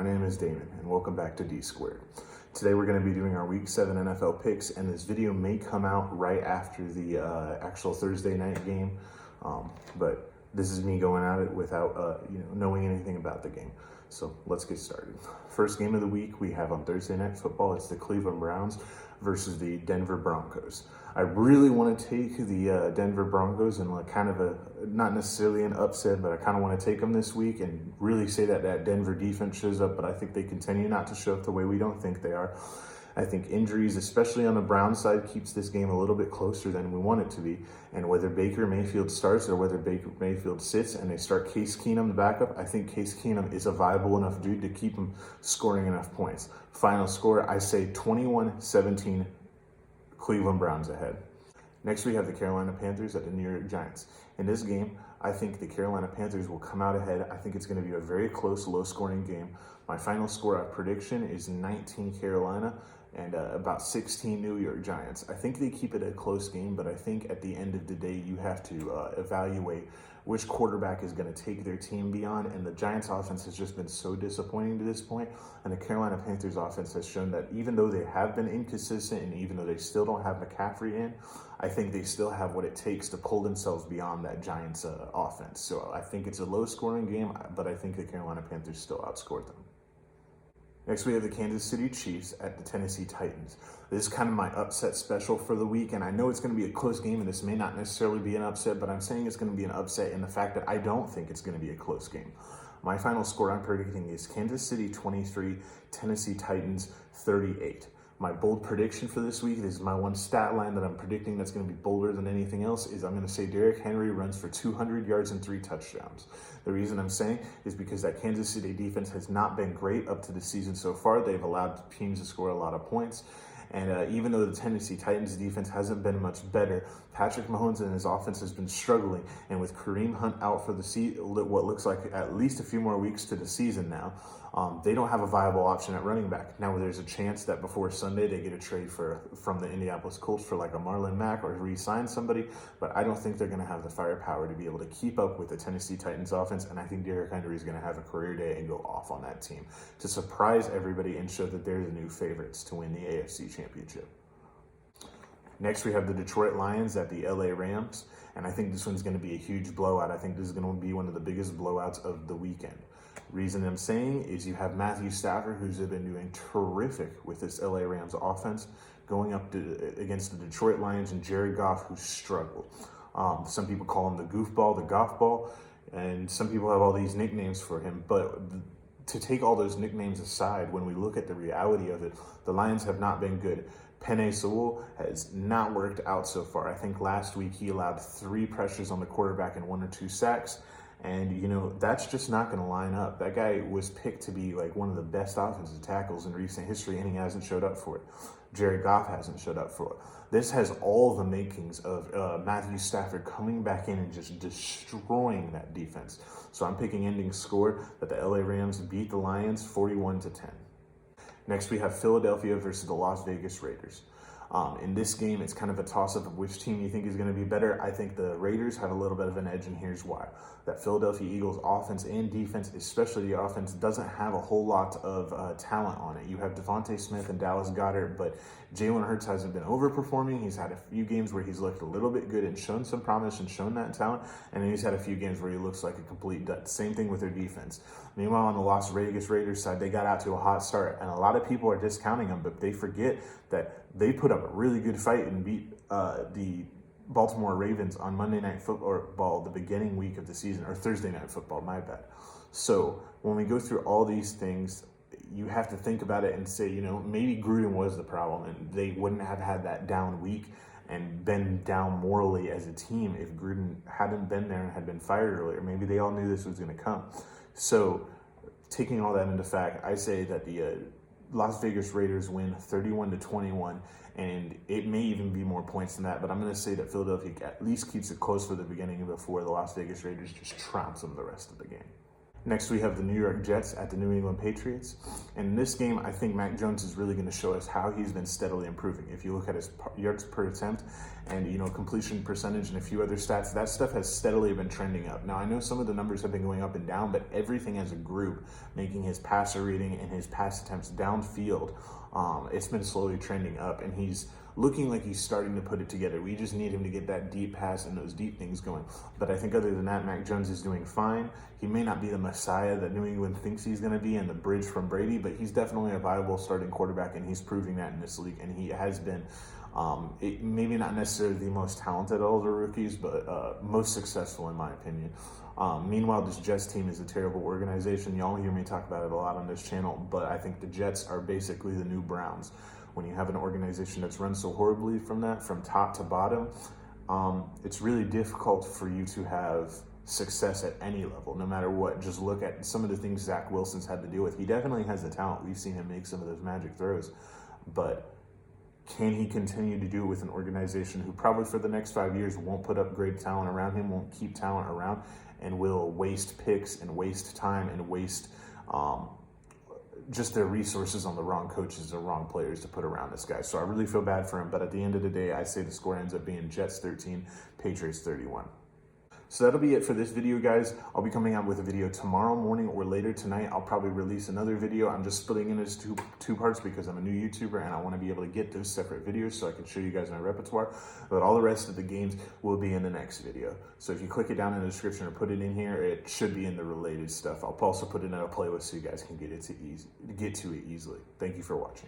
my name is Damon, and welcome back to DSquared. Today we're going to be doing our Week 7 NFL picks, and this video may come out right after the actual Thursday night game, but this is me going at it without knowing anything about the game. So let's get started. First game of the week we have on Thursday Night Football. It's the Cleveland Browns versus the Denver Broncos. I really want to take the Denver Broncos in like kind of a, not necessarily an upset, but I kind of want to take them this week and really say that that Denver defense shows up, but I think they continue not to show up the way we don't think they are. I think injuries, especially on the Browns side, keeps this game a little bit closer than we want it to be. And whether Baker Mayfield starts or whether Baker Mayfield sits and they start Case Keenum the backup, I think Case Keenum is a viable enough dude to keep him scoring enough points. Final score, I say 21-17, Cleveland Browns ahead. Next, we have the Carolina Panthers at the New York Giants. In this game, I think the Carolina Panthers will come out ahead. I think it's going to be a very close, low-scoring game. My final score prediction is 19 Carolina and about 16 New York Giants. I think they keep it a close game, but I think at the end of the day, you have to evaluate which quarterback is going to take their team beyond, and the Giants offense has just been so disappointing to this point, and the Carolina Panthers offense has shown that even though they have been inconsistent and even though they still don't have McCaffrey in, I think they still have what it takes to pull themselves beyond that Giants offense. So I think it's a low-scoring game, but I think the Carolina Panthers still outscored them. Next, we have the Kansas City Chiefs at the Tennessee Titans. This is kind of my upset special for the week, and I know it's going to be a close game, and this may not necessarily be an upset, but I'm saying it's going to be an upset in the fact that I don't think it's going to be a close game. My final score I'm predicting is Kansas City 23, Tennessee Titans 38. My bold prediction for this week, this is my one stat line that I'm predicting that's going to be bolder than anything else, is I'm going to say Derrick Henry runs for 200 yards and 3 touchdowns. The reason I'm saying is because that Kansas City defense has not been great up to the season so far. They've allowed teams to score a lot of points. And even though the Tennessee Titans defense hasn't been much better, Patrick Mahomes and his offense has been struggling. And with Kareem Hunt out for the what looks like at least a few more weeks to the season now, they don't have a viable option at running back. Now, there's a chance that before Sunday they get a trade from the Indianapolis Colts for like a Marlon Mack or re-sign somebody, but I don't think they're going to have the firepower to be able to keep up with the Tennessee Titans offense, and I think Derrick Henry is going to have a career day and go off on that team to surprise everybody and show that they're the new favorites to win the AFC Championship. Next, we have the Detroit Lions at the LA Rams, and I think this one's going to be a huge blowout. I think this is going to be one of the biggest blowouts of the weekend. Reason I'm saying is you have Matthew Stafford, who's been doing terrific with this LA Rams offense, going up against the Detroit Lions, and Jared Goff, who struggled. Some people call him the goofball, the Goff ball, and some people have all these nicknames for him. But to take all those nicknames aside, when we look at the reality of it, the Lions have not been good. Penei Sewell has not worked out so far. I think last week he allowed 3 pressures on the quarterback and 1 or 2 sacks. And, that's just not going to line up. That guy was picked to be like one of the best offensive tackles in recent history, and he hasn't showed up for it. Jared Goff hasn't showed up for it. This has all the makings of Matthew Stafford coming back in and just destroying that defense. So I'm picking ending score that the LA Rams beat the Lions 41-10. Next, we have Philadelphia versus the Las Vegas Raiders. In this game, it's kind of a toss-up of which team you think is going to be better. I think the Raiders have a little bit of an edge, and here's why. That Philadelphia Eagles offense and defense, especially the offense, doesn't have a whole lot of talent on it. You have Devontae Smith and Dallas Goedert, but Jalen Hurts hasn't been overperforming. He's had a few games where he's looked a little bit good and shown some promise and shown that talent, and then he's had a few games where he looks like a complete dud. Same thing with their defense. Meanwhile, on the Las Vegas Raiders side, they got out to a hot start, and a lot of people are discounting them, but they forget that they put up a really good fight and beat the Baltimore Ravens on Monday Night Football, the beginning week of the season, or Thursday Night Football, my bad. So when we go through all these things, you have to think about it and say, maybe Gruden was the problem, and they wouldn't have had that down week and been down morally as a team if Gruden hadn't been there and had been fired earlier. Maybe they all knew this was going to come. So taking all that into fact, I say that the Las Vegas Raiders win 31-21, and it may even be more points than that, but I'm going to say that Philadelphia at least keeps it close for the beginning before the Las Vegas Raiders just trounce them the rest of the game. Next, we have the New York Jets at the New England Patriots. And in this game, I think Mac Jones is really going to show us how he's been steadily improving. If you look at his yards per attempt and, completion percentage and a few other stats, that stuff has steadily been trending up. Now, I know some of the numbers have been going up and down, but everything as a group, making his passer rating and his pass attempts downfield, it's been slowly trending up, and he's looking like he's starting to put it together. We just need him to get that deep pass and those deep things going. But I think other than that, Mac Jones is doing fine. He may not be the Messiah that New England thinks he's going to be and the bridge from Brady, but he's definitely a viable starting quarterback, and he's proving that in this league, and he has been maybe not necessarily the most talented of all the rookies, but most successful in my opinion. Meanwhile, this Jets team is a terrible organization. Y'all hear me talk about it a lot on this channel, but I think the Jets are basically the new Browns. When you have an organization that's run so horribly from top to bottom, it's really difficult for you to have success at any level, no matter what. Just look at some of the things Zach Wilson's had to deal with. He definitely has the talent. We've seen him make some of those magic throws, but can he continue to do it with an organization who probably for the next 5 years won't put up great talent around him, won't keep talent around, and will waste picks and waste time and waste just their resources on the wrong coaches or wrong players to put around this guy. So I really feel bad for him, but at the end of the day, I say the score ends up being Jets 13, Patriots 31. So that'll be it for this video, guys. I'll be coming out with a video tomorrow morning or later tonight. I'll probably release another video. I'm just splitting it into two parts because I'm a new YouTuber and I want to be able to get those separate videos so I can show you guys my repertoire. But all the rest of the games will be in the next video. So if you click it down in the description or put it in here, it should be in the related stuff. I'll also put it in a playlist so you guys can get to it easily. Thank you for watching.